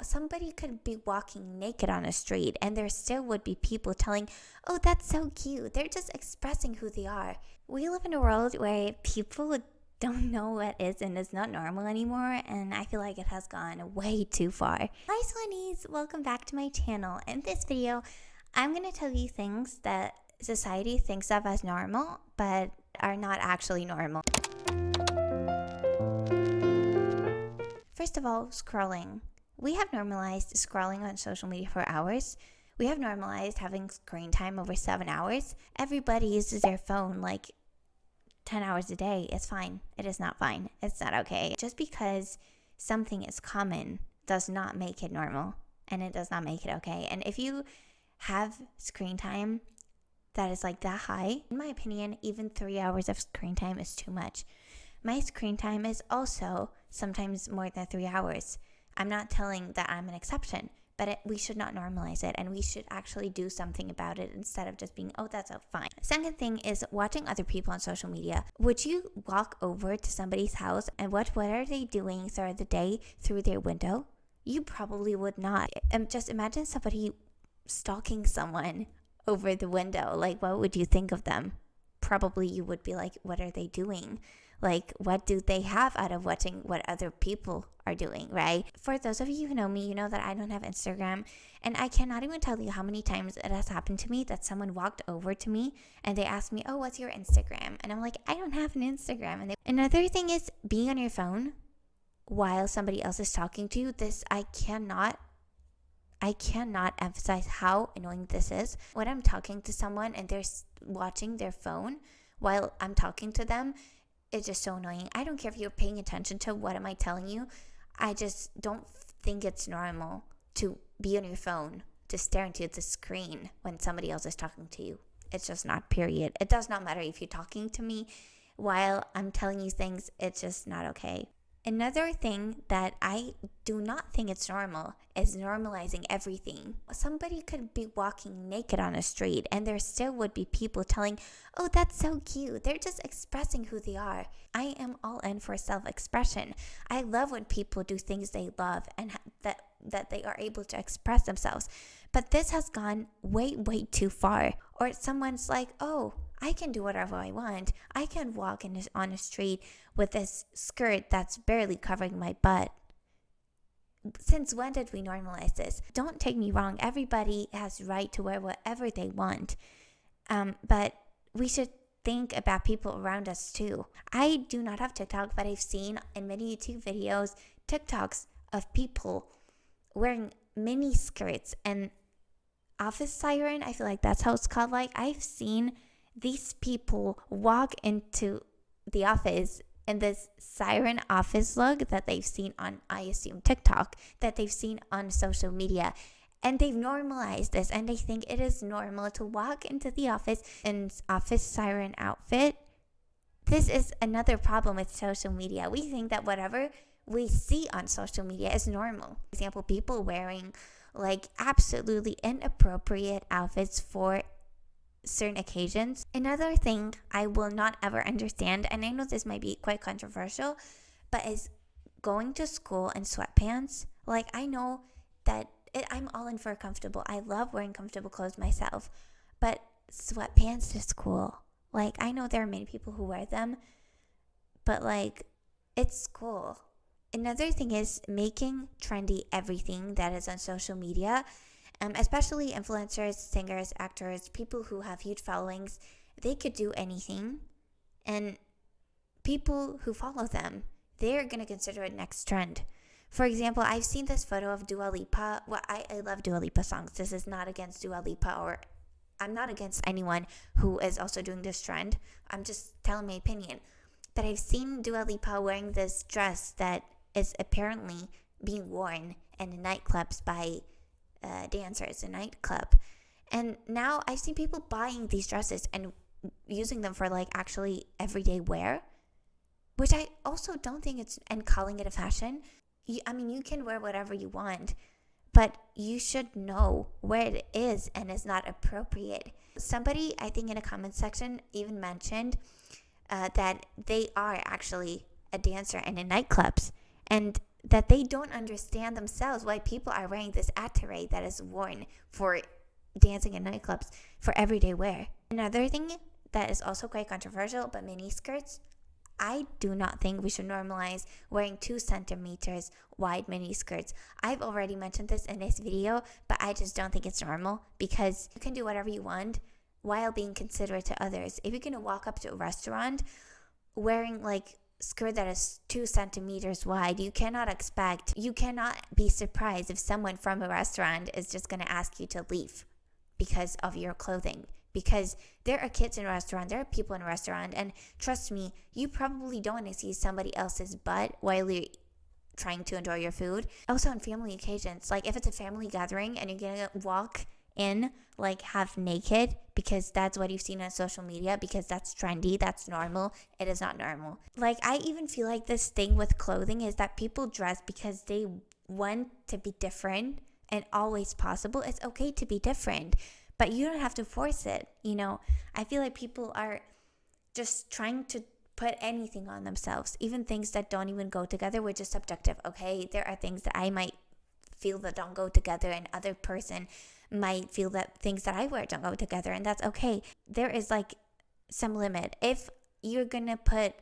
Somebody could be walking naked on a street and there still would be people telling, oh, that's so cute. They're just expressing who they are. We live in a world where people don't know what is and is not normal anymore, and I feel like it has gone way too far. Hi Swannies, welcome back to my channel. In this video, I'm going to tell you things that society thinks of as normal, but are not actually normal. First of all, scrolling. We have normalized scrolling on social media for hours. We have normalized having screen time over 7 hours. Everybody uses their phone like 10 hours a day. It's fine. It is not fine. It's not okay. Just because something is common does not make it normal, and it does not make it okay. And if you have screen time that is like that high, in my opinion, even 3 hours of screen time is too much. My screen time is also sometimes more than 3 hours. I'm not telling that I'm an exception, but we should not normalize it, and we should actually do something about it instead of just being, oh, that's fine. Second thing is watching other people on social media. Would you walk over to somebody's house and what are they doing throughout the day through their window? You probably would not. Just imagine somebody stalking someone over the window. Like, what would you think of them? Probably you would be like, what are they doing? Like, what do they have out of watching what other people are doing, right? For those of you who know me, you know that I don't have Instagram, and I cannot even tell you how many times it has happened to me that someone walked over to me and they asked me, oh, what's your Instagram? And I'm like, I don't have an Instagram. And another thing is being on your phone while somebody else is talking to you. This, I cannot emphasize how annoying this is. When I'm talking to someone and they're watching their phone while I'm talking to them, it's just so annoying. I don't care if you're paying attention to what am I telling you. I just don't think it's normal to be on your phone, to stare into the screen when somebody else is talking to you. It's just not, period. It does not matter if you're talking to me while I'm telling you things. It's just not okay. Another thing that I do not think it's normal is normalizing everything. Somebody could be walking naked on a street and there still would be people telling, oh, that's so cute. They're just expressing who they are. I am all in for self-expression. I love when people do things they love and that they are able to express themselves. But this has gone way, way too far. Or someone's like, oh, I can do whatever I want. I can walk on a street with this skirt that's barely covering my butt. Since when did we normalize this? Don't take me wrong. Everybody has right to wear whatever they want. But we should think about people around us too. I do not have TikTok, but I've seen in many YouTube videos, TikToks of people wearing mini skirts and office siren. I feel like that's how it's called. Like, I've seen these people walk into the office in this siren office look that they've seen on, I assume, TikTok, that they've seen on social media. And they've normalized this, and they think it is normal to walk into the office in office siren outfit. This is another problem with social media. We think that whatever we see on social media is normal. For example, people wearing like absolutely inappropriate outfits for certain occasions. Another thing I will not ever understand, and I know this might be quite controversial, but is going to school in sweatpants. Like, I know that I'm all in for comfortable. I love wearing comfortable clothes myself, but sweatpants to school. Like, I know there are many people who wear them, but like, it's school. Another thing is making trendy everything that is on social media. Especially influencers, singers, actors, people who have huge followings. They could do anything, and people who follow them, they're going to consider it next trend. For example, I've seen this photo of Dua Lipa. Well, I love Dua Lipa songs. This is not against Dua Lipa, or I'm not against anyone who is also doing this trend. I'm just telling my opinion. But I've seen Dua Lipa wearing this dress that is apparently being worn in nightclubs by dancers, a nightclub. And now I've seen people buying these dresses and using them for like actually everyday wear, which I also don't think it's, and calling it a fashion. I mean, you can wear whatever you want, but you should know where it is and is not appropriate. Somebody, I think in a comment section, even mentioned that they are actually a dancer in nightclubs. And that they don't understand themselves why people are wearing this attire that is worn for dancing in nightclubs for everyday wear. Another thing that is also quite controversial, but mini skirts. I do not think we should normalize wearing 2 centimeters wide mini skirts. I've already mentioned this in this video, but I just don't think it's normal because you can do whatever you want while being considerate to others. If you're going to walk up to a restaurant wearing like skirt that is 2 centimeters wide, you cannot be surprised if someone from a restaurant is just going to ask you to leave because of your clothing. Because there are kids in a restaurant, there are people in a restaurant, and trust me, you probably don't want to see somebody else's butt while you're trying to enjoy your food. Also on family occasions, like if it's a family gathering and you're gonna walk in like half naked because that's what you've seen on social media, because that's trendy, that's normal. It is not normal. Like I even feel like this thing with clothing is that people dress because they want to be different, and always possible. It's okay to be different, but you don't have to force it. I feel like people are just trying to put anything on themselves, even things that don't even go together, which is subjective. Okay, there are things that I might feel that don't go together, and other person might feel that things that I wear don't go together, and that's okay. There is like some limit. If you're gonna put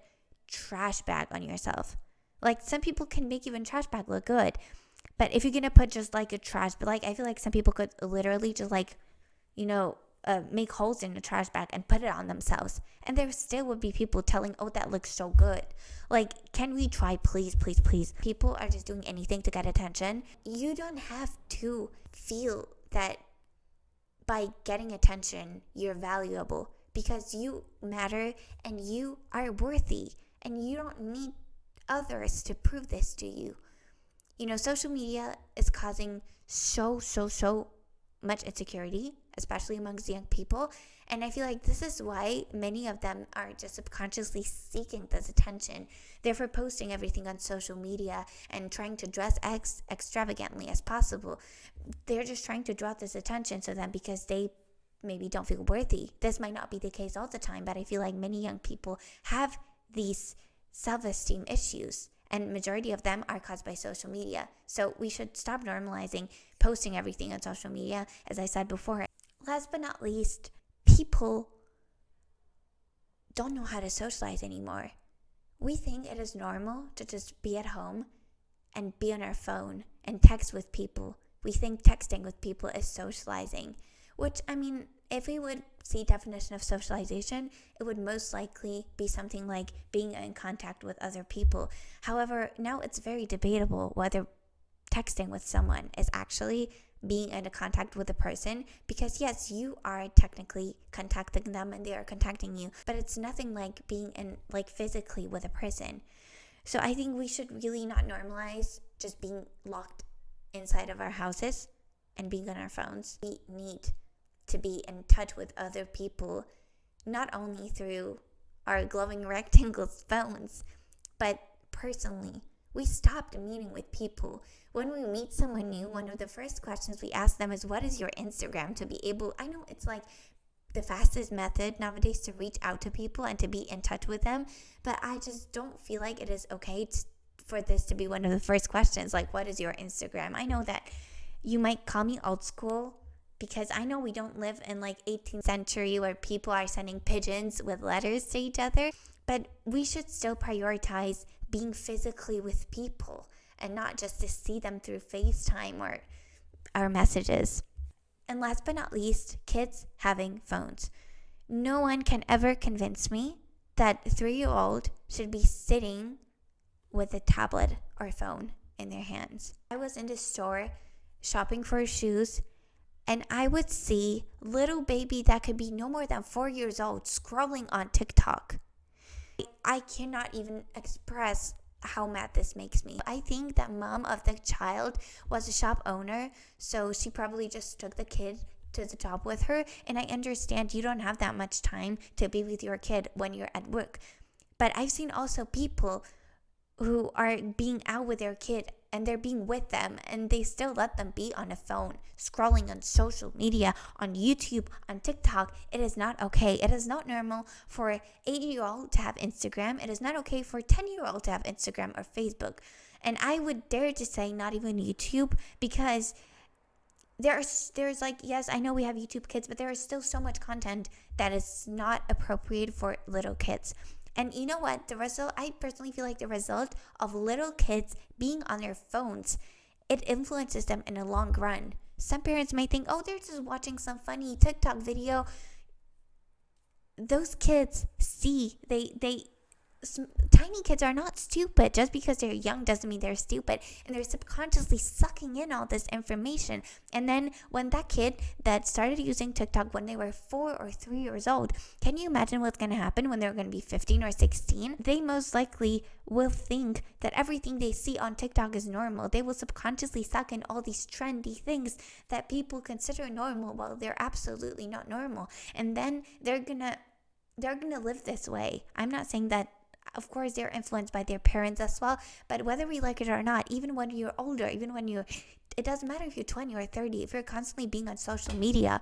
trash bag on yourself, like some people can make even trash bag look good, but if you're gonna put just like a trash, but like I feel like some people could literally just like make holes in the trash bag and put it on themselves, and there still would be people telling, oh, that looks so good. Like, can we try, please, please, please? People are just doing anything to get attention. You don't have to feel that by getting attention you're valuable, because you matter and you are worthy, and you don't need others to prove this to you. Social media is causing so much insecurity, especially amongst young people. And I feel like this is why many of them are just subconsciously seeking this attention. Therefore, posting everything on social media and trying to dress as extravagantly as possible. They're just trying to draw this attention to them because they maybe don't feel worthy. This might not be the case all the time, but I feel like many young people have these self-esteem issues, and majority of them are caused by social media. So we should stop normalizing posting everything on social media, as I said before. Last but not least, people don't know how to socialize anymore. We think it is normal to just be at home and be on our phone and text with people. We think texting with people is socializing, which, if we would see definition of socialization, it would most likely be something like being in contact with other people. However, now it's very debatable whether texting with someone is actually being in contact with a person, because yes, you are technically contacting them and they are contacting you, but it's nothing like being in physically with a person. So I think we should really not normalize just being locked inside of our houses and being on our phones. We need to be in touch with other people, not only through our glowing rectangle phones, but personally. We stopped meeting with people. When we meet someone new, one of the first questions we ask them is, what is your Instagram? To be able, I know it's like the fastest method nowadays to reach out to people and to be in touch with them, but I just don't feel like it is okay for this to be one of the first questions, like, what is your Instagram? I know that you might call me old school, because I know we don't live in 18th century where people are sending pigeons with letters to each other, but we should still prioritize being physically with people and not just to see them through FaceTime or our messages. And last but not least, kids having phones. No one can ever convince me that a 3-year-old should be sitting with a tablet or phone in their hands. I was in the store shopping for shoes, and I would see little baby that could be no more than 4 years old scrolling on TikTok. I cannot even express how mad this makes me. I think that mom of the child was a shop owner, so she probably just took the kid to the shop with her. And I understand you don't have that much time to be with your kid when you're at work. But I've seen also people who are being out with their kid and they're being with them and they still let them be on a phone, scrolling on social media, on YouTube, on TikTok. It is not okay. It is not normal for an 8-year-old to have Instagram. It is not okay for a 10-year-old to have Instagram or Facebook. And I would dare to say not even YouTube, because there's like, yes, I know we have YouTube Kids, but there is still so much content that is not appropriate for little kids. And you know what? I personally feel like the result of little kids being on their phones, it influences them in the long run. Some parents may think, oh, they're just watching some funny TikTok video. Those kids see, tiny kids are not stupid. Just because they're young doesn't mean they're stupid, and they're subconsciously sucking in all this information. And then when that kid that started using TikTok when they were 4 or 3 years old, can you imagine what's going to happen when they're going to be 15 or 16? They most likely will think that everything they see on TikTok is normal. They will subconsciously suck in all these trendy things that people consider normal, while they're absolutely not normal. And then they're gonna live this way. I'm not saying that, of course, they're influenced by their parents as well, but whether we like it or not, even when you're older, it doesn't matter if you're 20 or 30, if you're constantly being on social media,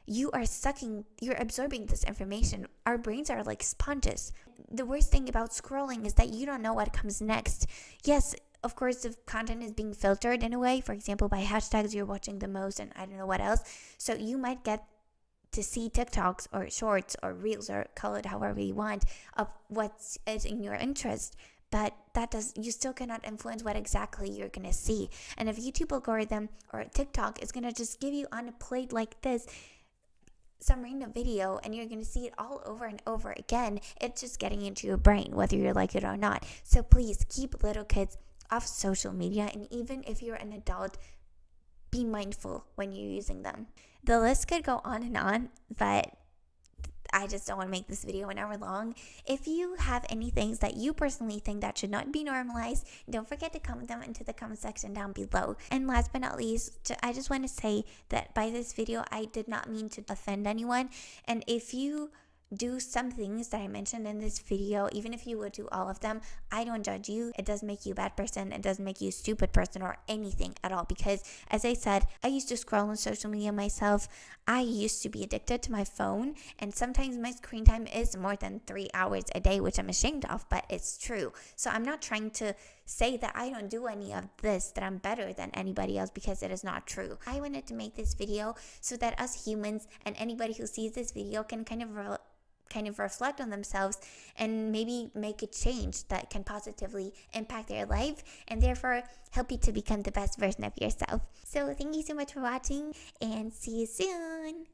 you're absorbing this information. Our brains are like sponges. The worst thing about scrolling is that you don't know what comes next. Yes, of course, the content is being filtered in a way, for example, by hashtags you're watching the most and I don't know what else. So you might get to see TikToks or shorts or reels, or call it however you want, of what is in your interest. But you still cannot influence what exactly you're going to see. And if YouTube algorithm or TikTok is going to just give you on a plate like this some random video, and you're going to see it all over and over again, it's just getting into your brain, whether you like it or not. So please keep little kids off social media. And even if you're an adult, be mindful when you're using them. The list could go on, but I just don't want to make this video an hour long. If you have any things that you personally think that should not be normalized, don't forget to comment them into the comment section down below. And last but not least, I just want to say that by this video, I did not mean to offend anyone. And if you do some things that I mentioned in this video, even if you would do all of them, I don't judge you. It doesn't make you a bad person. It doesn't make you a stupid person or anything at all, because as I said, I used to scroll on social media myself. I used to be addicted to my phone, and sometimes my screen time is more than 3 hours a day, which I'm ashamed of, but it's true. So I'm not trying to say that I don't do any of this, that I'm better than anybody else, because it is not true. I wanted to make this video so that us humans and anybody who sees this video can kind of reflect on themselves and maybe make a change that can positively impact their life, and therefore help you to become the best version of yourself. So thank you so much for watching, and see you soon.